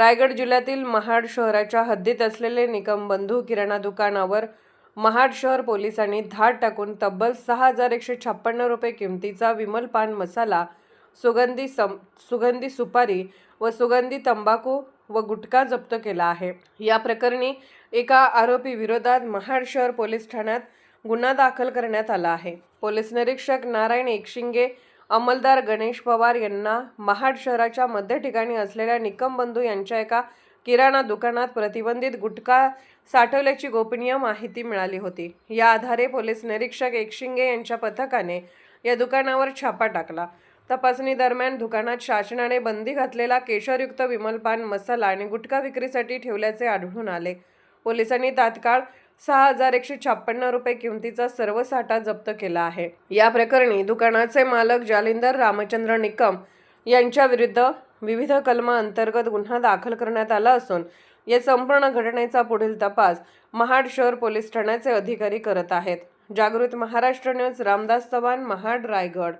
रायगड जिल्ह्यातील महाड शहराच्या हद्दीत असलेले निकम बंधू किराणा दुकानावर महाड शहर पोलिसांनी धाड टाकून तब्बल 6,156 रुपये किमतीचा विमल पान मसाला, सुगंधी सुपारी व सुगंधी तंबाखू व गुटखा जप्त केला आहे। या प्रकरणी एका आरोपी विरोधात महाड शहर पोलीस ठाण्यात गुन्हा दाखल करण्यात आला आहे। पोलीस निरीक्षक नारायण एकशिंगे, अंमलदार गणेश पवार यांना महाड शहराच्या मध्य ठिकाणी असलेल्या निकम बंधू यांच्या एका किराणा दुकानात प्रतिबंधित गुटखा साठवल्याची गोपनीय माहिती मिळाली होती। या आधारे पोलीस निरीक्षक एकशिंगे यांच्या पथकाने या दुकानावर छापा टाकला। तपासणी दरम्यान दुकानात शासनाने बंदी घातलेला केशरयुक्त विमल पान मसाला आणि गुटखा विक्रीसाठी ठेवल्याचे आढळून आले। पोलिसांनी तात्काळ 6,156 रुपये किमतीचा सर्व साठा जप्त केला आहे। या प्रकरणी दुकानाचे मालक जालिंदर रामचंद्र निकम यांच्या विरुद्ध विविध कलमांतर्गत गुन्हा दाखल करण्यात आला असून या संपूर्ण घटनेचा पुढील तपास महाड शहर पोलीस ठाण्याचे अधिकारी करत आहेत। जागृत महाराष्ट्र न्यूज, रामदास चव्हाण, महाड, रायगड।